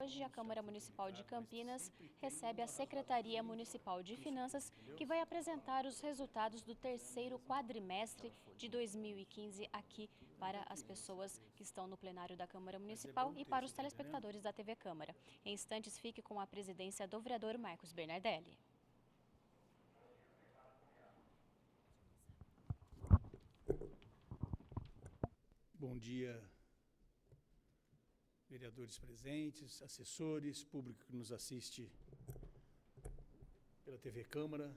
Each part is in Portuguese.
hoje, a Câmara Municipal de Campinas recebe a Secretaria Municipal de Finanças, que vai apresentar os resultados do terceiro quadrimestre de 2015 aqui para as pessoas que estão no plenário da Câmara Municipal e para os telespectadores da TV Câmara. Em instantes, fique com a presidência do vereador Marcos Bernardelli. Bom dia, vereadores presentes, assessores, público que nos assiste pela TV Câmara.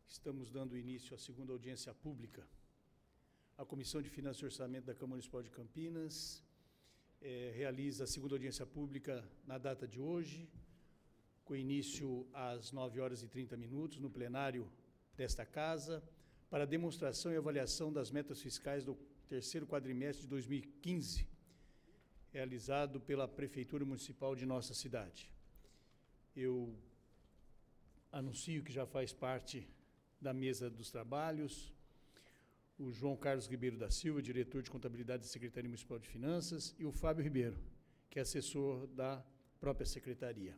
Estamos dando início à segunda audiência pública. A Comissão de Finanças e Orçamento da Câmara Municipal de Campinas realiza a segunda audiência pública na data de hoje, com início às 9h30 no plenário desta Casa, para demonstração e avaliação das metas fiscais do terceiro quadrimestre de 2015, realizado pela Prefeitura Municipal de nossa cidade. Eu anuncio que já faz parte da mesa dos trabalhos o João Carlos Ribeiro da Silva, diretor de Contabilidade da Secretaria Municipal de Finanças, e o Fábio Ribeiro, que é assessor da própria Secretaria.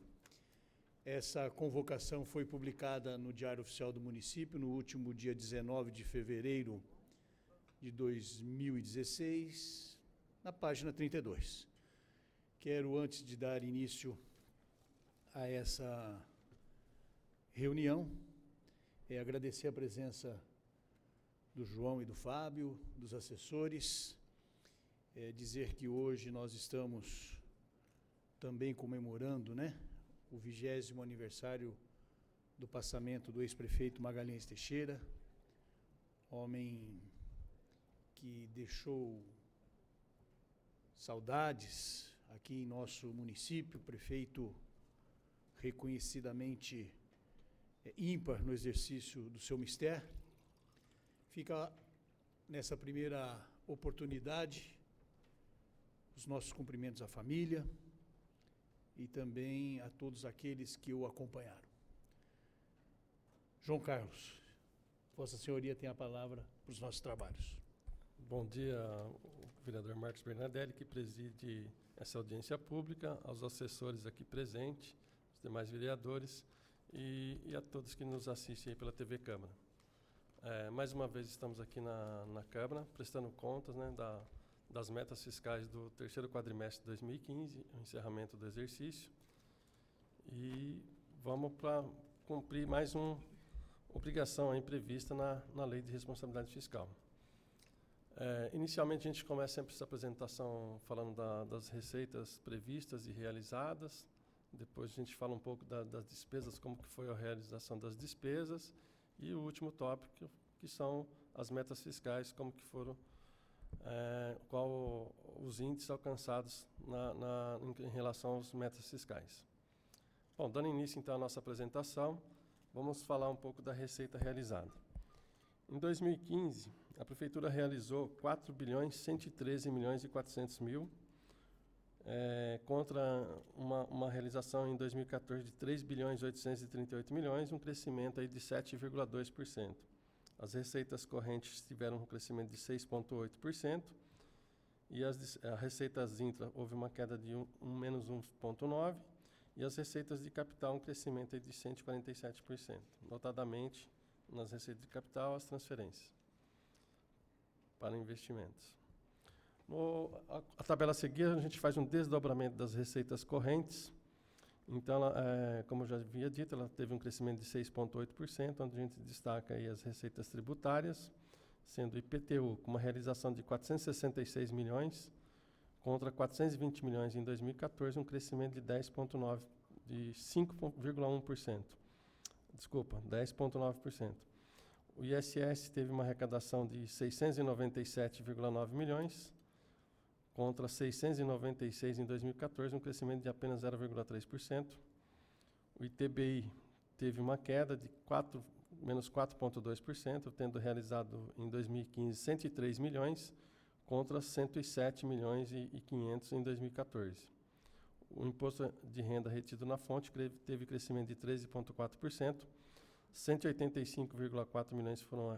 Essa convocação foi publicada no Diário Oficial do Município no último dia 19 de fevereiro de 2016, na página 32. Quero, antes de dar início a essa reunião, agradecer a presença do João e do Fábio, dos assessores, dizer que hoje nós estamos também comemorando, o 20º aniversário do passamento do ex-prefeito Magalhães Teixeira, homem que deixou saudades aqui em nosso município, prefeito reconhecidamente ímpar no exercício do seu mistério. Fica nessa primeira oportunidade os nossos cumprimentos à família e também a todos aqueles que o acompanharam. João Carlos, Vossa Senhoria tem a palavra para os nossos trabalhos. Bom dia, vereador Marcos Bernardelli, que preside essa audiência pública, aos assessores aqui presentes, os demais vereadores e a todos que nos assistem aí pela TV Câmara. Mais uma vez estamos aqui na Câmara, prestando contas das metas fiscais do terceiro quadrimestre de 2015, o encerramento do exercício, e vamos para cumprir mais uma obrigação aí prevista na Lei de Responsabilidade Fiscal. Inicialmente, a gente começa sempre essa apresentação falando das receitas previstas e realizadas. Depois a gente fala um pouco das despesas, como que foi a realização das despesas. E o último tópico, que são as metas fiscais, como que foram, qual os índices alcançados em relação às metas fiscais. Bom, dando início então à nossa apresentação, vamos falar um pouco da receita realizada. Em 2015, a Prefeitura realizou 4.113.400.000, contra uma realização em 2014 de 3.838.000.000, um crescimento aí de 7,2%. As receitas correntes tiveram um crescimento de 6,8%, e as receitas intra houve uma queda de menos 1,9%, e as receitas de capital um crescimento aí de 147%, notadamente nas receitas de capital, as transferências para investimentos. A tabela a seguir, a gente faz um desdobramento das receitas correntes. Então, como eu já havia dito, ela teve um crescimento de 6,8%, onde a gente destaca aí as receitas tributárias, sendo o IPTU com uma realização de 466 milhões, contra 420 milhões em 2014, um crescimento de 5,1%. Desculpa, 10,9%. O ISS teve uma arrecadação de 697,9 milhões, contra 696 em 2014, um crescimento de apenas 0,3%. O ITBI teve uma queda de menos 4,2%, tendo realizado em 2015 103 milhões, contra 107 milhões e 500 em 2014. O imposto de renda retido na fonte teve crescimento de 13,4%, 185,4 milhões foram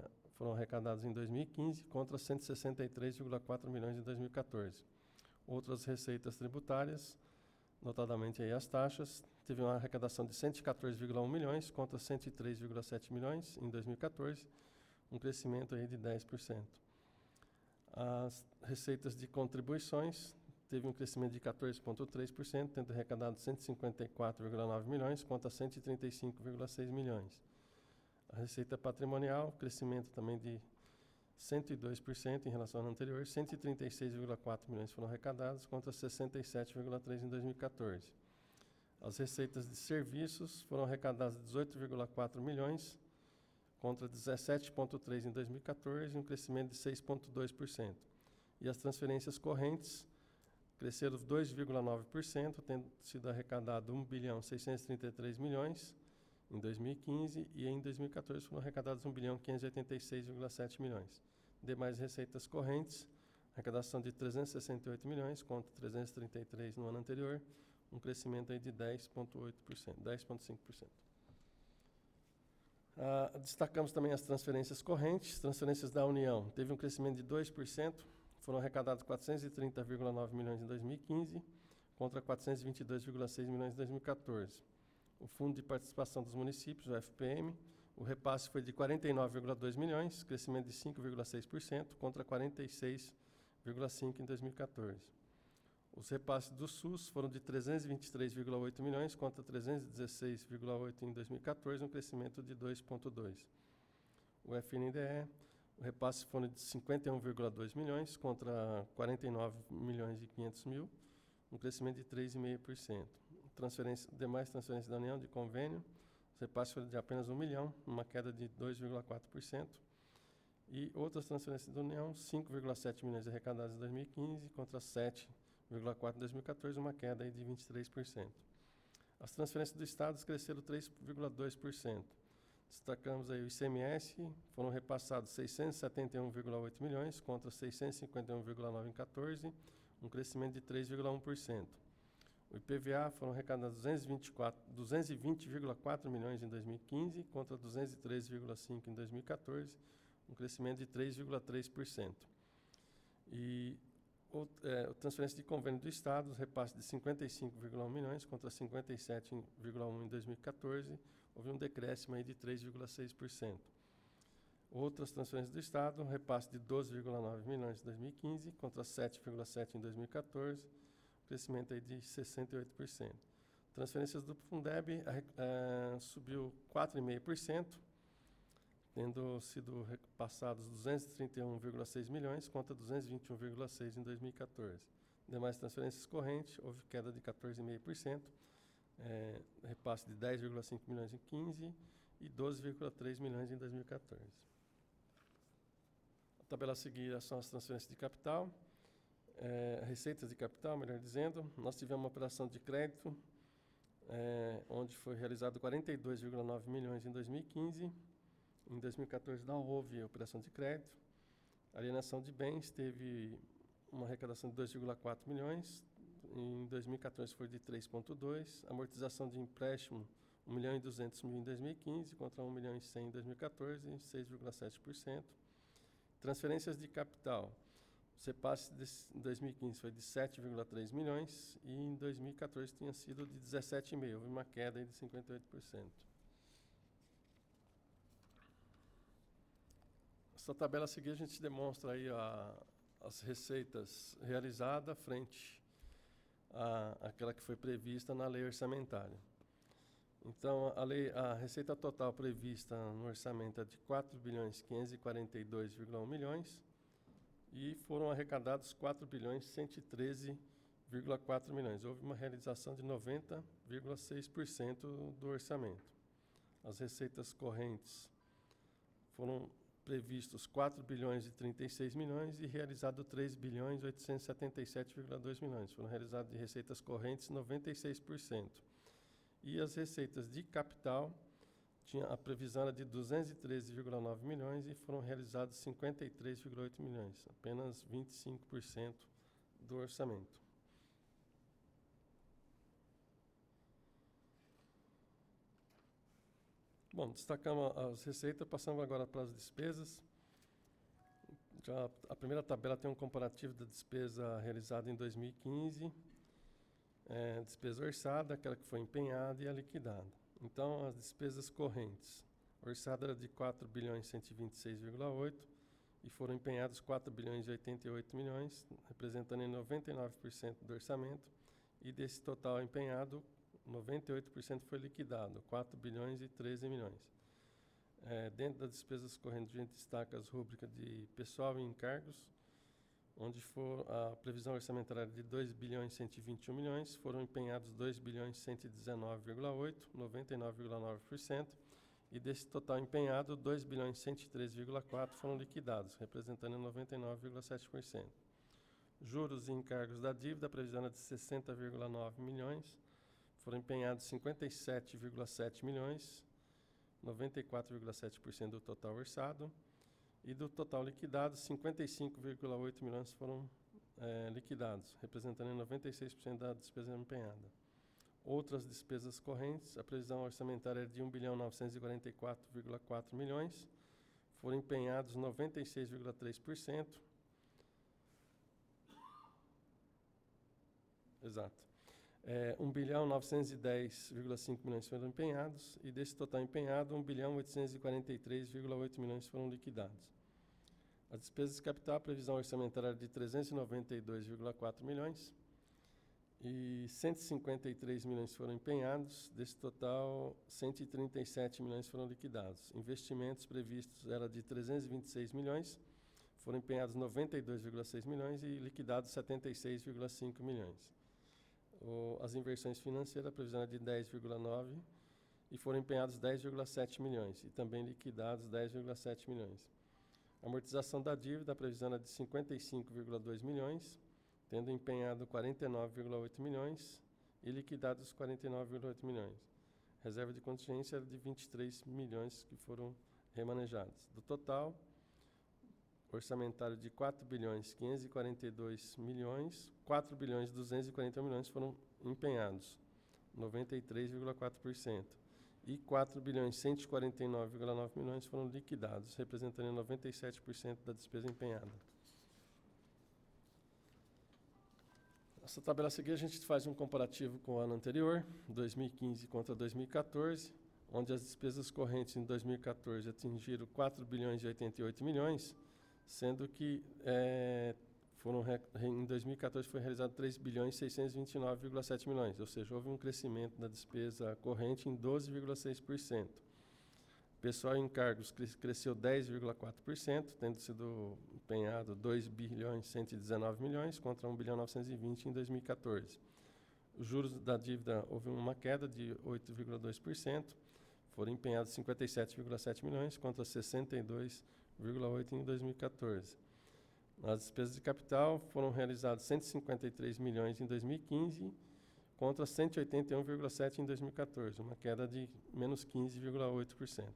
arrecadados em 2015, contra 163,4 milhões em 2014. Outras receitas tributárias notadamente aí as taxas, teve uma arrecadação de 114,1 milhões contra 103,7 milhões em 2014, um crescimento aí de 10%. As receitas de contribuições teve um crescimento de 14,3%, tendo arrecadado 154,9 milhões contra 135,6 milhões. A receita patrimonial, crescimento também de 102% em relação ao ano anterior, 136,4 milhões foram arrecadados contra 67,3 em 2014. As receitas de serviços foram arrecadadas 18,4 milhões contra 17,3 em 2014, um crescimento de 6,2%. E as transferências correntes cresceram 2,9%, tendo sido arrecadado 1.633 milhões em 2015 e em 2014 foram arrecadados 1.586,7 milhões. Demais receitas correntes, arrecadação de 368 milhões contra 333 no ano anterior, um crescimento aí de 10,8%, 10,5%. Destacamos também as transferências correntes, transferências da União, teve um crescimento de 2%, foram arrecadados 430,9 milhões em 2015 contra 422,6 milhões em 2014. O Fundo de Participação dos Municípios, o FPM, o repasse foi de 49,2 milhões, crescimento de 5,6% contra 46,5 em 2014. Os repasses do SUS foram de 323,8 milhões contra 316,8 em 2014, um crescimento de 2,2%. O FNDE, o repasse foi de 51,2 milhões contra 49 milhões e 500 mil, um crescimento de 3,5%. Demais transferências da União de convênio, os repasses foram de apenas 1 milhão, uma queda de 2,4%. E outras transferências da União, 5,7 milhões arrecadadas em 2015 contra 7,4 em 2014, uma queda aí de 23%. As transferências do Estado cresceram 3,2%. Destacamos aí o ICMS, foram repassados 671,8 milhões contra 651,9 em 14, um crescimento de 3,1%. O IPVA foram arrecadados 220,4 milhões em 2015 contra 213,5 em 2014, um crescimento de 3,3%. E transferência de convênio do Estado, repasse de 55,1 milhões contra 57,1 em 2014, houve um decréscimo aí de 3,6%. Outras transferências do Estado, repasse de 12,9 milhões em 2015 contra 7,7 em 2014, crescimento aí de 68%. Transferências do Fundeb subiu 4,5%, tendo sido repassados 231,6 milhões contra 221,6 em 2014. Demais transferências correntes, houve queda de 14,5%, repasse de 10,5 milhões em 2015 e 12,3 milhões em 2014. A tabela a seguir são as transferências de capital. Receitas de capital, melhor dizendo, nós tivemos uma operação de crédito, onde foi realizado 42,9 milhões em 2015. Em 2014 não houve operação de crédito. A alienação de bens teve uma arrecadação de 2,4 milhões. Em 2014 foi de 3,2. Amortização de empréstimo, 1 milhão e 200 mil em 2015, contra 1 milhão e 100 em 2014, 6,7%. Transferências de capital. O repasse em 2015 foi de 7,3 milhões e em 2014 tinha sido de 17,5. Houve uma queda aí de 58%. Essa tabela a seguir a gente demonstra aí as receitas realizadas frente àquela que foi prevista na lei orçamentária. Então, a receita total prevista no orçamento é de 4.542,1 milhões e foram arrecadados 4.113,4 milhões. Houve uma realização de 90,6% do orçamento. As receitas correntes foram previstos 4.036 milhões e realizado 3.877,2 milhões. Foram realizadas de receitas correntes 96%. E as receitas de capital, a previsão era de 213,9 milhões e foram realizados 53,8 milhões, apenas 25% do orçamento. Bom, destacamos as receitas, passamos agora para as despesas. A primeira tabela tem um comparativo da despesa realizada em 2015. Despesa orçada, aquela que foi empenhada e a liquidada. Então, as despesas correntes. Orçada era de 4 bilhões 126,8 e foram empenhados 4 bilhões e 88 milhões, representando em 99% do orçamento, e desse total empenhado, 98% foi liquidado, 4 bilhões e 13 milhões. Dentro das despesas correntes, a gente destaca as rúbricas de pessoal e encargos, onde for a previsão orçamentária de 2 bilhões 121 milhões, foram empenhados 2 bilhões 119,8, 99,9%, e desse total empenhado, 2 bilhões 113,4 foram liquidados, representando 99,7%. Juros e encargos da dívida, a previsão é de 60,9 milhões, foram empenhados 57,7 milhões, 94,7% do total orçado, e do total liquidado, 55,8 milhões foram liquidados, representando 96% da despesa empenhada. Outras despesas correntes, a previsão orçamentária é de 1 bilhão 944,4 milhões, foram empenhados 96,3%. Exato. 1 bilhão 910,5 milhões foram empenhados, e desse total empenhado, 1 bilhão 843,8 milhões foram liquidados. As despesas de capital, a previsão orçamentária de 392,4 milhões e 153 milhões foram empenhados, desse total 137 milhões foram liquidados. Investimentos previstos era de 326 milhões, foram empenhados 92,6 milhões e liquidados 76,5 milhões. As inversões financeiras, a previsão é de 10,9 e foram empenhados 10,7 milhões e também liquidados 10,7 milhões. Amortização da dívida, a previsão é de 55,2 milhões, tendo empenhado 49,8 milhões e liquidados 49,8 milhões. Reserva de contingência era de 23 milhões que foram remanejados. Do total orçamentário de 4 bilhões 542 milhões, 4 bilhões 241 milhões foram empenhados, 93,4%. E 4 bilhões 149,9 milhões foram liquidados, representando 97% da despesa empenhada. Essa tabela a seguir, a gente faz um comparativo com o ano anterior, 2015 contra 2014, onde as despesas correntes em 2014 atingiram 4 bilhões e 88 milhões, sendo que em 2014 foi realizado 3 bilhões e 629,7 milhões, ou seja, houve um crescimento da despesa corrente em 12,6%. Pessoal e encargos cresceu 10,4%, tendo sido empenhado 2 bilhões e 119 milhões contra 1 bilhão 920 em 2014. Os juros da dívida, houve uma queda de 8,2%, foram empenhados 57,7 milhões contra 62,8 em 2014. As despesas de capital foram realizadas 153 milhões em 2015 contra 181,7 em 2014, uma queda de menos 15,8%.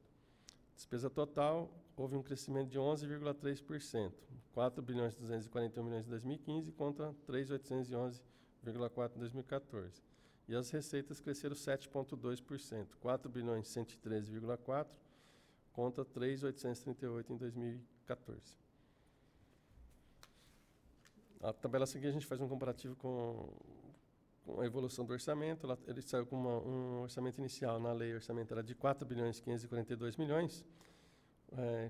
Despesa total, houve um crescimento de 11,3%, 4 bilhões e 241 milhões em 2015 contra 3.811,4 em 2014. E as receitas cresceram 7,2%, 4 bilhões e 113,4 contra 3.838 em 2014. A tabela a seguir, a gente faz um comparativo com a evolução do orçamento. Ele saiu com um orçamento inicial na lei orçamentária de 4 bilhões e 542 milhões,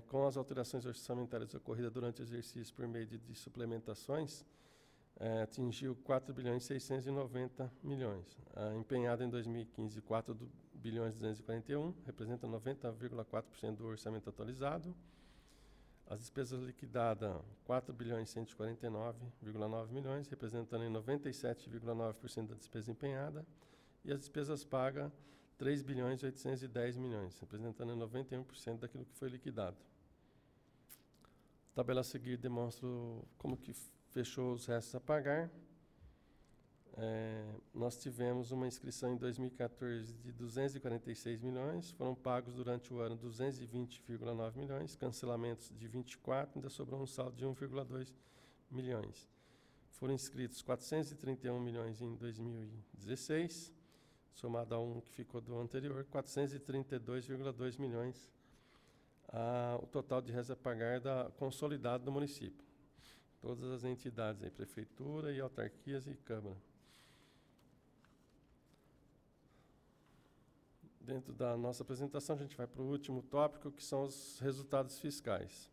com as alterações orçamentárias ocorridas durante o exercício por meio de suplementações, atingiu 4 bilhões e 690 milhões. Empenhado em 2015, 4 bilhões e 241, representa 90,4% do orçamento atualizado. As despesas liquidadas, 4 bilhões e 149,9 milhões, representando em 97,9% da despesa empenhada. E as despesas pagas, 3 bilhões e 810 milhões, representando em 91% daquilo que foi liquidado. A tabela a seguir demonstra como que fechou os restos a pagar. Nós tivemos uma inscrição em 2014 de 246 milhões, foram pagos durante o ano 220,9 milhões, cancelamentos de 24, ainda sobrou um saldo de 1,2 milhões. Foram inscritos 431 milhões em 2016, somado a um que ficou do anterior, 432,2 milhões, o total de restos a pagar consolidado do município. Todas as entidades, aí, prefeitura e autarquias e câmara. Dentro da nossa apresentação, a gente vai para o último tópico, que são os resultados fiscais.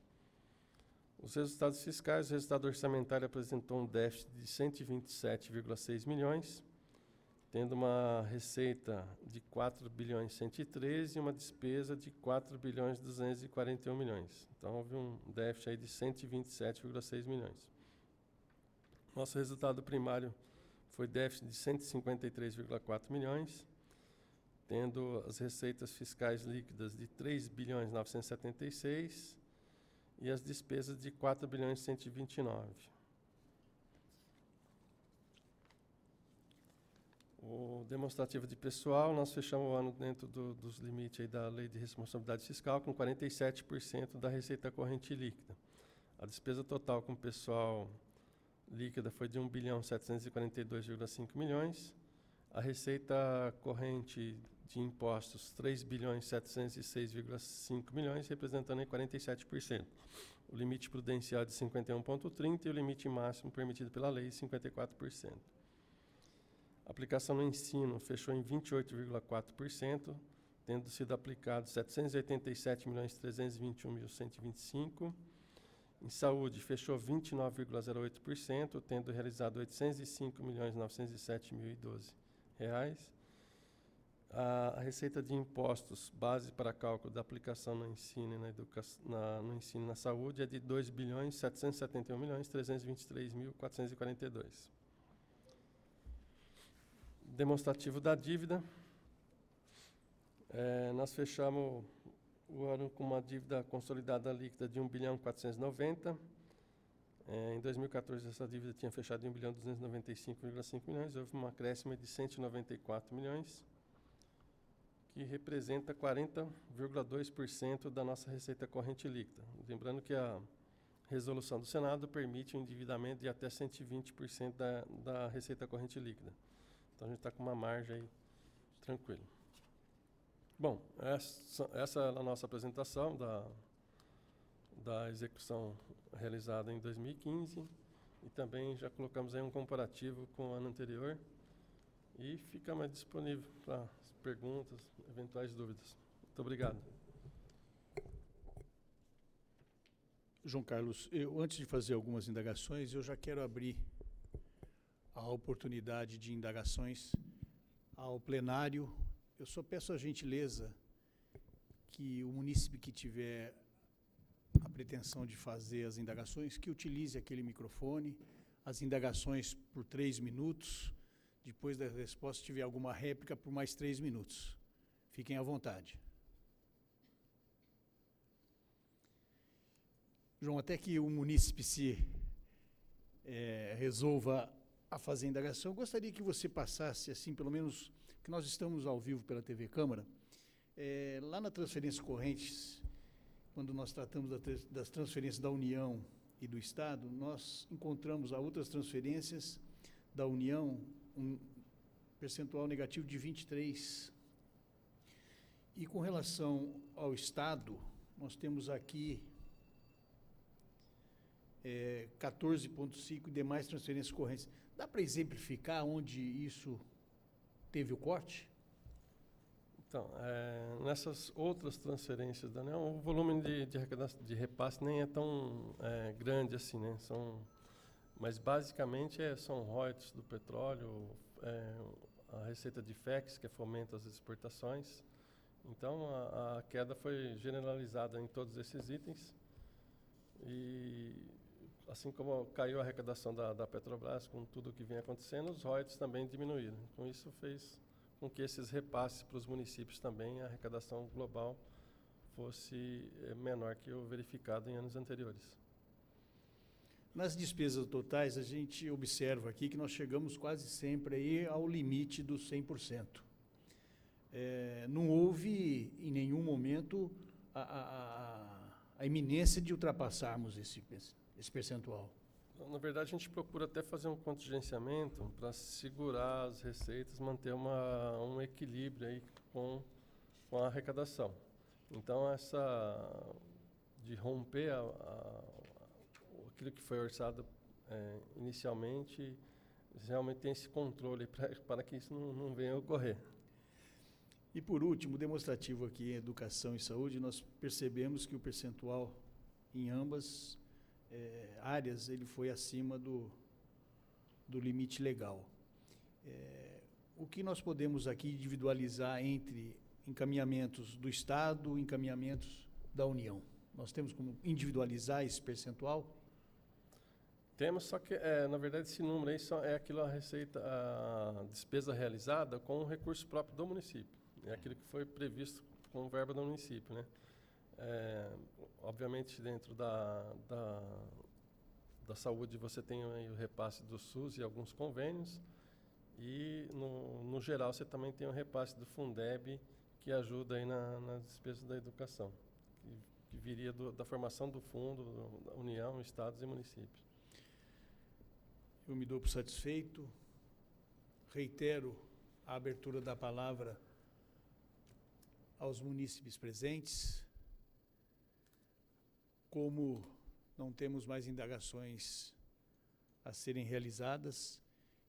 Os resultados fiscais, o resultado orçamentário apresentou um déficit de 127,6 milhões, tendo uma receita de 4 bilhões 113 e uma despesa de 4 bilhões 241 milhões. Então, houve um déficit aí de 127,6 milhões. Nosso resultado primário foi déficit de 153,4 milhões, tendo as receitas fiscais líquidas de 3 bilhões 976 e as despesas de 4 bilhões 129. O demonstrativo de pessoal, nós fechamos o ano dentro dos limites aí da Lei de Responsabilidade Fiscal, com 47% da receita corrente líquida. A despesa total com pessoal líquida foi de 1 bilhão 742,5 milhões. A receita corrente de impostos, 3 bilhões 706,5 milhões, representando aí 47%. O limite prudencial de 51,30% e o limite máximo permitido pela lei, 54%. A aplicação no ensino fechou em 28,4%, tendo sido aplicado 787.321.125. Em saúde, fechou 29,08%, tendo realizado 805.907.012 reais. A receita de impostos, base para cálculo da aplicação no ensino e no ensino e na saúde, é de 2.771.323.442. Demonstrativo da dívida. Nós fechamos o ano com uma dívida consolidada líquida de 1 bilhão 490. Em 2014, essa dívida tinha fechado em 1 bilhão 295,5 milhões. Houve uma acréscimo de 194 milhões, que representa 40,2% da nossa receita corrente líquida. Lembrando que a resolução do Senado permite um endividamento de até 120% da receita corrente líquida. Então, a gente está com uma margem aí tranquila. Bom, essa é a nossa apresentação da execução realizada em 2015 e também já colocamos aí um comparativo com o ano anterior e fica mais disponível para perguntas, eventuais dúvidas. Muito obrigado. João Carlos, antes de fazer algumas indagações, eu já quero abrir a oportunidade de indagações ao plenário. Eu só peço a gentileza que o munícipe que tiver a pretensão de fazer as indagações, que utilize aquele microfone, as indagações por 3 minutos, depois da resposta, se tiver alguma réplica, por mais 3 minutos. Fiquem à vontade. João, até que o munícipe se resolva a fazer a indagação, eu gostaria que você passasse, assim, pelo menos, que nós estamos ao vivo pela TV Câmara, lá na transferência correntes, quando nós tratamos das transferências da União e do Estado, nós encontramos a outras transferências da União, um percentual negativo de 23%. E com relação ao Estado, nós temos aqui 14,5% e demais transferências correntes. Dá para exemplificar onde isso teve o corte? Então, nessas outras transferências da União, o volume de repasse nem é tão grande assim, né? Mas, basicamente, são royalties do petróleo, a receita de FEX, que fomenta as exportações. Então, a queda foi generalizada em todos esses itens. E, assim como caiu a arrecadação da Petrobras, com tudo o que vem acontecendo, os royalties também diminuíram. Com isso, fez com que esses repasses para os municípios também, a arrecadação global, fosse menor que o verificado em anos anteriores. Nas despesas totais, a gente observa aqui que nós chegamos quase sempre aí ao limite dos 100%. Não houve, em nenhum momento, a iminência de ultrapassarmos esse percentual. Na verdade, a gente procura até fazer um contingenciamento para segurar as receitas, manter um equilíbrio aí com a arrecadação. Então, de romper aquilo que foi orçado inicialmente, realmente tem esse controle para que isso não venha a ocorrer. E, por último, demonstrativo aqui em Educação e Saúde, nós percebemos que o percentual em ambas áreas ele foi acima do limite legal. O que nós podemos aqui individualizar entre encaminhamentos do Estado e encaminhamentos da União? Nós temos como individualizar esse percentual? Temos, só que, na verdade, esse número aí só é aquilo, a despesa realizada com o recurso próprio do município. É aquilo que foi previsto com verba do município, né? Obviamente, dentro da saúde, você tem aí o repasse do SUS e alguns convênios, e, no geral, você também tem o repasse do Fundeb, que ajuda aí na despesa da educação, que viria da formação do fundo, da União, Estados e municípios. Eu me dou por satisfeito, reitero a abertura da palavra aos munícipes presentes. Como não temos mais indagações a serem realizadas,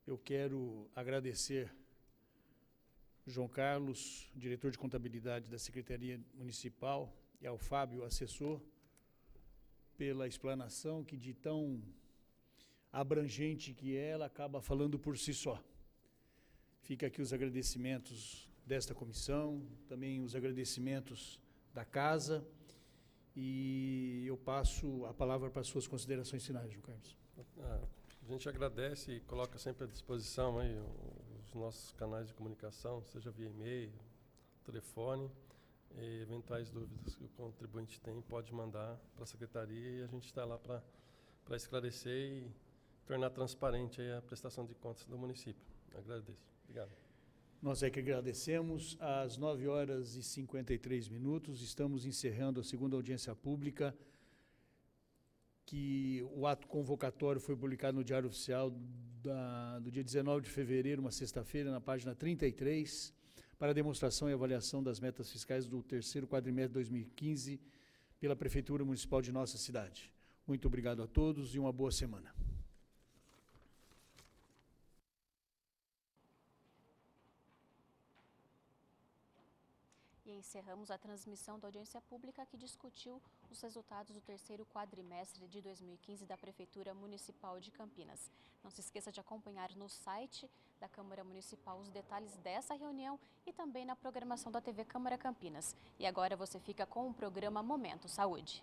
eu quero agradecer João Carlos, diretor de contabilidade da Secretaria Municipal, e ao Fábio, assessor, pela explanação que, de tão abrangente que é, ela acaba falando por si só. Fica aqui os agradecimentos desta comissão, também os agradecimentos da casa, e eu passo a palavra para as suas considerações finais, João Carlos. A gente agradece e coloca sempre à disposição aí os nossos canais de comunicação, seja via e-mail, telefone, e eventuais dúvidas que o contribuinte tem, pode mandar para a secretaria, e a gente está lá para esclarecer e tornar transparente aí a prestação de contas do município. Agradeço. Obrigado. Nós é que agradecemos. Às 9h53, estamos encerrando a segunda audiência pública, que o ato convocatório foi publicado no Diário Oficial do dia 19 de fevereiro, uma sexta-feira, na página 33, para demonstração e avaliação das metas fiscais do terceiro quadrimestre de 2015 pela Prefeitura Municipal de nossa cidade. Muito obrigado a todos e uma boa semana. E encerramos a transmissão da audiência pública que discutiu os resultados do terceiro quadrimestre de 2015 da Prefeitura Municipal de Campinas. Não se esqueça de acompanhar no site da Câmara Municipal os detalhes dessa reunião e também na programação da TV Câmara Campinas. E agora você fica com o programa Momento Saúde.